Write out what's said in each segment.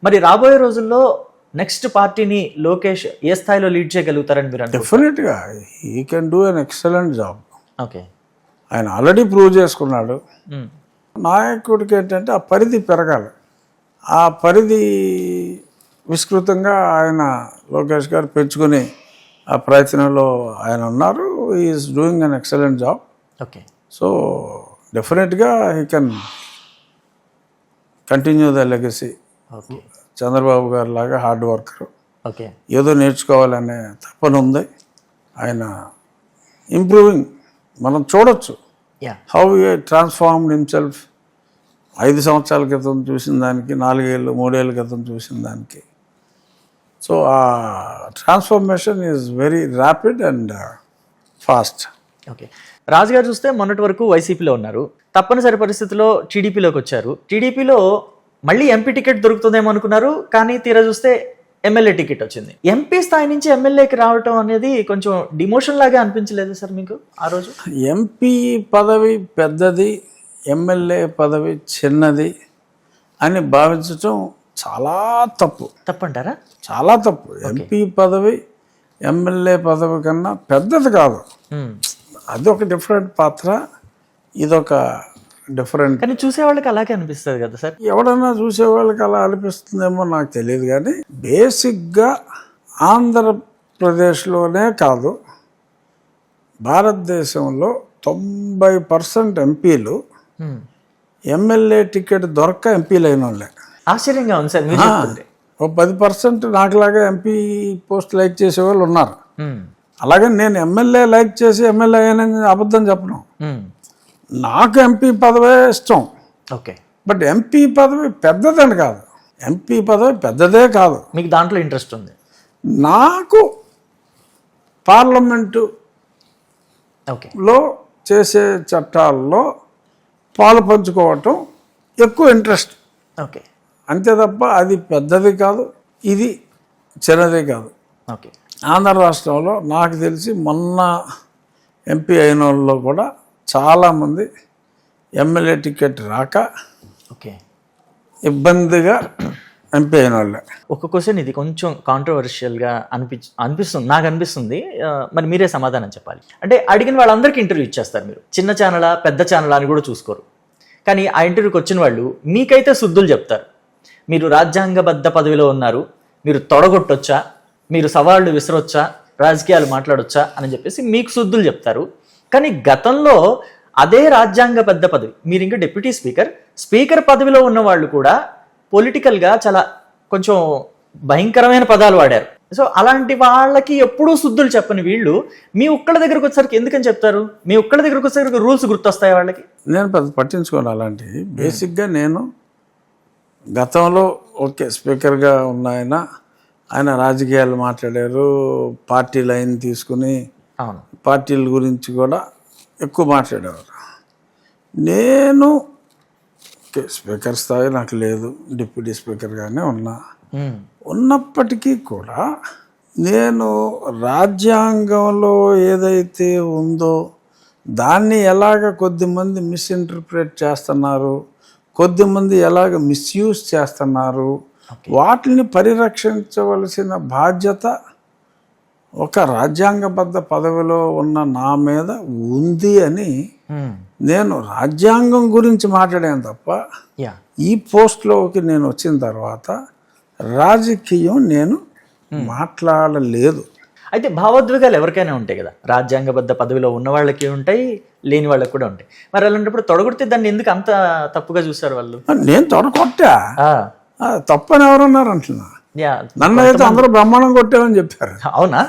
మరి రాబోయే రోజుల్లో నెక్స్ట్ పార్టీని లోకేష్ ఏ స్థాయిలో లీడ్ చేయగలుగుతారని మీరు అనుకుంటున్నారు? డెఫినెట్గా he can do an excellent job. Okay. ఆయన ఆల్రెడీ ప్రూవ్ చేసుకున్నాడు. నాయకుడికి ఏంటంటే ఆ పరిధి పెరగాలి. ఆ పరిధి విస్తృతంగా ఆయన లోకేష్ గారు పెంచుకొని ఆ ప్రయత్నంలో ఆయన ఉన్నారు. Is doing an excellent job. Okay. So డెఫినెట్గా he can continue the legacy. Okay. Chandrababu గారు లాగా హార్డ్ వర్కర్, ఓకే. ఏదో నేర్చుకోవాలనే తపన ఉంది. ఆయన ఇంప్రూవింగ్ మనం చూడొచ్చు yeah. How A transformed himself. 5 సంవత్సరాల క్రితం చూసిన దానికి 4 ఏళ్ళు 3 ఏళ్ళ క్రితం చూసిన దానికి. సో ఆ transformation is very rapid and fast. Okay. Raju గారు చూస్తే మొన్నటి వరకు వైసీపీలో ఉన్నారు, తప్పనిసరి పరిస్థితిలో టీడీపీలోకి వచ్చారు. టీడీపీలో మళ్ళీ ఎంపీ టికెట్ దొరుకుతుందేమో అనుకున్నారు, కానీ తీరా చూస్తే ఎమ్మెల్యే టికెట్ వచ్చింది. ఎంపీ స్థాయి నుంచి ఎమ్మెల్యేకి రావటం అనేది కొంచెం డిమోషన్ లాగా అనిపించలేదు సార్ మీకు ఆ రోజు? ఎంపీ పదవి పెద్దది, ఎమ్మెల్యే పదవి చిన్నది అని భావించటం చాలా తప్పు. తప్పంటారా? చాలా తప్పు. ఎంపీ పదవి ఎమ్మెల్యే పదవి కన్నా పెద్దది కాదు. అదొక డిఫరెంట్ పాత్ర, ఇదొక డిఫరెంట్. కానీ చూసే వాళ్ళకి అలాగే అనిపిస్తుంది కదా సార్? ఎవడన్నా చూసే వాళ్ళకి అలా అనిపిస్తుందేమో నాకు తెలియదు, కానీ బేసిక్గా ఆంధ్రప్రదేశ్లోనే కాదు, భారతదేశంలో 90% ఎంపీలు ఎమ్మెల్యే టికెట్ దొరక్క ఎంపీలు అయిన వాళ్ళే. ఆశ్చర్యంగా ఉంది సార్ మీరు చెప్తుంటే. ఓ 10% నాకులాగా ఎంపీ పోస్ట్ లైక్ చేసే వాళ్ళు ఉన్నారు. అలాగే నేను ఎమ్మెల్యే లైక్ చేసి ఎమ్మెల్యే అయిన అబద్ధం చెప్పను. నాకు ఎంపీ పదవే ఇష్టం. ఓకే. బట్ ఎంపీ పదవి పెద్దదని కాదు, ఎంపీ పదవి పెద్దదే కాదు. మీకు దాంట్లో ఇంట్రెస్ట్ ఉంది? నాకు పార్లమెంటులో ఓకే చేసే చట్టాల్లో పాలు పంచుకోవటం ఎక్కువ ఇంట్రెస్ట్. ఓకే. అంతే తప్ప అది పెద్దది కాదు, ఇది చిన్నది కాదు. ఓకే. ఆంధ్ర రాష్ట్రంలో నాకు తెలిసి మొన్న ఎంపీ అయిన వాళ్ళలో కూడా చాలామంది ఎమ్మెల్యే టికెట్ రాక ఓకే ఇబ్బందిగా ఎంపీ అయిన వాళ్ళే. ఒక క్వశ్చన్ ఇది కొంచెం కాంట్రవర్షియల్గా అనిపిస్తుంది నాకు అనిపిస్తుంది, మరి మీరే సమాధానం చెప్పాలి. అంటే అడిగిన వాళ్ళందరికీ ఇంటర్వ్యూ ఇచ్చేస్తారు మీరు, చిన్న ఛానలా పెద్ద ఛానలా అని కూడా చూసుకోరు. కానీ ఆ ఇంటర్వ్యూకి వచ్చిన వాళ్ళు మీకైతే శుద్ధులు చెప్తారు. మీరు రాజ్యాంగబద్ధ పదవిలో ఉన్నారు, మీరు తొడగొట్టొచ్చా, మీరు సవాళ్ళు విసరొచ్చా, రాజకీయాలు మాట్లాడొచ్చా అని చెప్పేసి మీకు శుద్ధులు చెప్తారు. కానీ గతంలో అదే రాజ్యాంగబద్ధ పదవి, మీరు ఇంకా డిప్యూటీ స్పీకర్ పదవిలో ఉన్న వాళ్ళు కూడా పొలిటికల్గా చాలా కొంచెం భయంకరమైన పదాలు వాడారు. సో అలాంటి వాళ్ళకి ఎప్పుడూ శుద్ధులు చెప్పని వీళ్ళు మీ ఒక్కళ్ళ దగ్గరకు వచ్చేసరికి ఎందుకని చెప్తారు? మీ ఒక్కళ్ళ దగ్గరకు వచ్చేసరికి రూల్స్ గుర్తొస్తాయి వాళ్ళకి? నేను పెద్ద పట్టించుకోను అలాంటివి. బేసిక్గా నేను గతంలో ఓకే స్పీకర్గా ఉన్న ఆయన రాజకీయాలు మాట్లాడారు, పార్టీ లైన్ తీసుకుని అవును పార్టీల గురించి కూడా ఎక్కువ మాట్లాడేవారు. నేను ఓకే స్పీకర్ స్థాయి నాకు లేదు, డిప్యూటీ స్పీకర్గానే ఉన్నప్పటికీ కూడా నేను రాజ్యాంగంలో ఏదైతే ఉందో దాన్ని ఎలాగ కొద్దిమంది మిస్ఇంటర్ప్రిట్ చేస్తున్నారు, కొద్దిమంది ఎలాగ మిస్యూజ్ చేస్తున్నారు, వాటిని పరిరక్షించవలసిన బాధ్యత ఒక రాజ్యాంగబద్ధ పదవిలో ఉన్న నా మీద ఉంది అని నేను రాజ్యాంగం గురించి మాట్లాడాను తప్ప ఈ పోస్ట్లోకి నేను వచ్చిన తర్వాత రాజకీయం నేను మాట్లాడలేదు. అయితే భావోద్వేగాలు ఎవరికైనా ఉంటాయి కదా, రాజ్యాంగబద్ధ పదవిలో ఉన్న వాళ్ళకి ఉంటాయి, లేని వాళ్ళకి కూడా ఉంటాయి. మరి అలాంటప్పుడు తొడగొడితే దాన్ని ఎందుకు అంత తప్పుగా చూసారు వాళ్ళు? నేను తొడగొట్టా, తప్పని ఎవరన్నారు అంటున్నా. నన్ను అయితే అందరూ బ్రహ్మాండం కొట్టామని చెప్పారు. అవునా?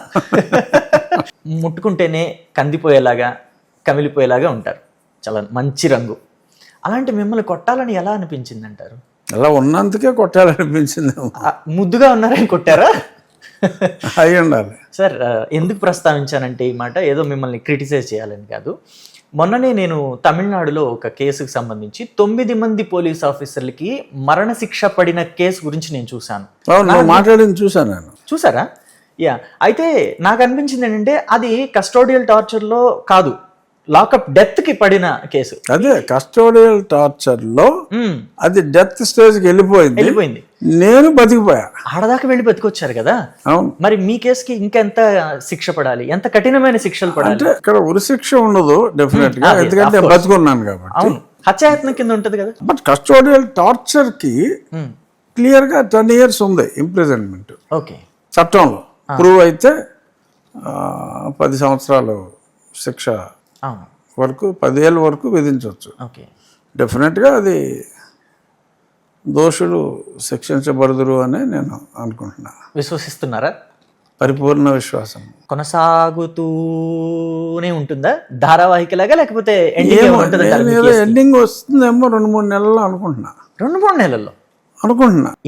ముట్టుకుంటేనే కందిపోయేలాగా కమిలిపోయేలాగా ఉంటారు, చాలా మంచి రంగు. అలాంటి మిమ్మల్ని కొట్టాలని ఎలా అనిపించింది అంటారు? అలా ఉన్నందుకే కొట్టాలనిపించింది. ముద్దుగా ఉన్నారని కొట్టారా? అయి ఉండాలి సార్. ఎందుకు ప్రస్తావించానంటే ఈ మాట ఏదో మిమ్మల్ని క్రిటిసైజ్ చేయాలని కాదు. మొన్ననే నేను తమిళనాడులో ఒక కేసుకు సంబంధించి 9 మంది పోలీస్ ఆఫీసర్లకి మరణశిక్ష పడిన కేసు గురించి నేను చూశాను. మాట్లాడింది చూసాను నేను. చూసారా? యా. అయితే నాకు అనిపించింది ఏంటంటే అది కస్టోడియల్ టార్చర్లో కాదు, లాకప్ డెత్ కి పడిన కేసు. అదే కస్టోడియల్ టార్చర్ లో మ్మ్. అది డెత్ స్టేజ్కి వెళ్ళిపోయింది. నేను బతికిపోయా. ఆడదాకా వెళ్ళి బతికొచ్చారు కదా. అవును. మరి మీ కేసుకి ఇంకెంత శిక్ష పడాలి, ఎంత కఠినమైన శిక్షలు పడాలి? అంటే ఇక్కడ ఉరిశిక్ష ఉండదు డెఫినెట్ గా, అదే, ఎందుకంటే of course. బతుకున్నాను కాబట్టి. అవును, హత్యాయత్నం కింద ఉంటది కదా. బట్ కస్టోడియల్ టార్చర్ కి మ్మ్. క్లియర్ గా 10 years ఉంది ఇంప్రిజన్మెంట్ ఓకే. చట్టంలో. ప్రూవ్ అయితే 10 సంవత్సరాలు శిక్ష అవును. వరకు 10 ఏళ్ళ వరకు విధించవచ్చు. ఓకే. డెఫినెట్గా అది దోషులు శిక్షించబడదురు అని నేను అనుకుంటున్నా. విశ్వసిస్తున్నారా? పరిపూర్ణ విశ్వాసం. కొనసాగుతూనే ఉంటుందా ధారావాహికలాగా, లేకపోతే ending ఏమైనా ఉంటుందంటారా మీ ఏదో కేసుకి? ఎండింగ్ వస్తుందేమో 2-3 నెలల్లో అనుకుంటున్నా. 2-3 నెలల్లో?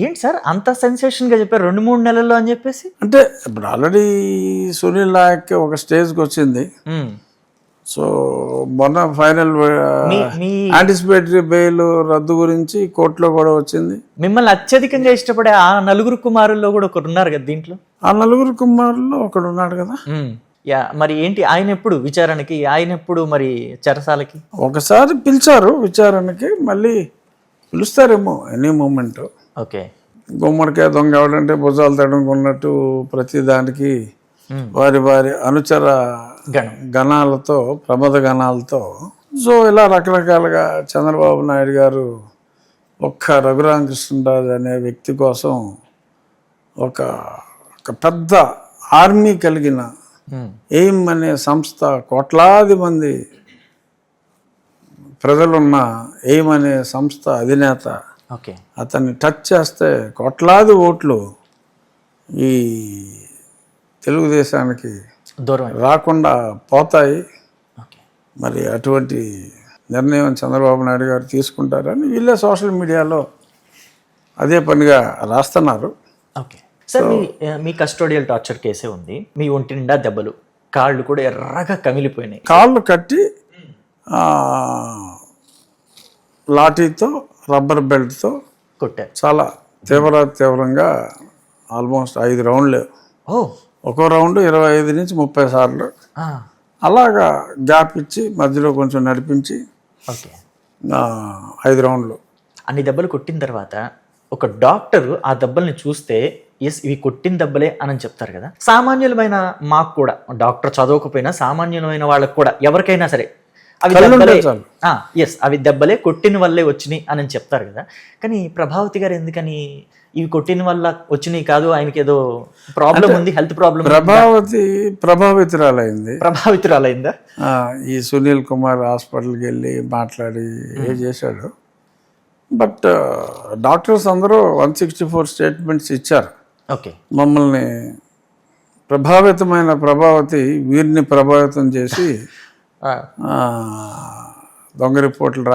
ఏంటి సార్ అంత సెన్సేషన్ గా చెప్పారు 2-3 నెలల్లో అని చెప్పేసి? అంటే ఇప్పుడు ఆల్రెడీ సునీల్ నాయక్ ఒక స్టేజ్కి వచ్చింది. మ్మ్. సో మొన్న ఫైనల్ మీ యాంటిసిపేటరీ బెయిల్ రద్దు గురించి కోర్టులో కూడా వచ్చింది. మిమ్మల్ని అత్యధికంగా ఇష్టపడే ఆ 4 కుమారుల్లో కూడా ఒకరు ఉన్నారు కదా దీంట్లో. ఆ 4 కుమారుల్లో ఒకడు ఉన్నాడు కదా. యా, మరి ఏంటి ఆయన ఎప్పుడు విచారణకి, ఆయన ఎప్పుడు మరి చెరసాలకి? ఒకసారి పిలిచారు విచారణకి, మళ్ళీ పిలుస్తారేమో ఎనీ మూమెంట్. ఓకే. గుమ్మడికాయ దొంగ ఎవడంటే భుజాలు తడుముకున్నట్టు ప్రతి దానికి వారి వారి అనుచర గణాలతో, ప్రమద గణాలతో, సో ఇలా రకరకాలుగా చంద్రబాబు నాయుడు గారు ఒక్క రఘురామకృష్ణరాజు అనే వ్యక్తి కోసం ఒక పెద్ద ఆర్మీ కలిగిన ఎయిమ్ అనే సంస్థ, కోట్లాది మంది ప్రజలున్న ఎయిమ్ అనే సంస్థ అధినేత ఓకే. అతన్ని టచ్ చేస్తే కోట్లాది ఓట్లు ఈ తెలుగుదేశానికి దూరం. రాకుండా పోతాయి. ఓకే. మరి అటువంటి నిర్ణయం చంద్రబాబు నాయుడు గారు తీసుకుంటారని వీళ్ళే సోషల్ మీడియాలో అదే పనిగా రాస్తున్నారు. ఓకే సార్, మీ కస్టోడియల్ టార్చర్ కేసే ఉంది. మీ ఒంటి నిండా దెబ్బలు, కాళ్ళు కూడా ఎర్రగా కమిలిపోయినాయి. కాళ్ళు కట్టి లాఠీతో, రబ్బర్ బెల్ట్తో కొట్టారు. చాలా తీవ్రంగా ఆల్మోస్ట్ 5 రౌండ్లు. ఓ, ఒక్కో రౌండ్ 25 నుంచి 30 సార్లు అలాగా గ్యాప్ ఇచ్చి మధ్యలో కొంచెం నడిపించి ఓకే 5 రౌండ్లు. అన్ని దెబ్బలు కొట్టిన తర్వాత ఒక డాక్టర్ ఆ దెబ్బల్ని చూస్తే ఎస్ ఇవి కొట్టిన దెబ్బలే అని చెప్తారు కదా. సామాన్యులమైన మాకు కూడా, డాక్టర్ చదవకపోయినా సామాన్యులమైన వాళ్ళకు కూడా, ఎవరికైనా సరే అవి దెబ్బలే, ఎస్ అవి దెబ్బలే కొట్టిన వల్లే వచ్చినాయి అని చెప్తారు కదా. కానీ ప్రభావతి గారు ఎందుకని ఇవి కొట్టిన వల్ల వచ్చినాయి కాదు, ఆయనకి ఏదో ప్రాబ్లం ఉంది, హెల్త్ ప్రాబ్లం? ప్రభావితురాలైందా? ఈ సునీల్ కుమార్ హాస్పిటల్కి వెళ్ళి మాట్లాడి చేశాడు. బట్ డాక్టర్స్ అందరూ 164 స్టేట్మెంట్స్ ఇచ్చారు. ఓకే. మమ్మల్ని ప్రభావతి వీరిని ప్రభావితం చేసి దొంగ రిపోర్ట్లు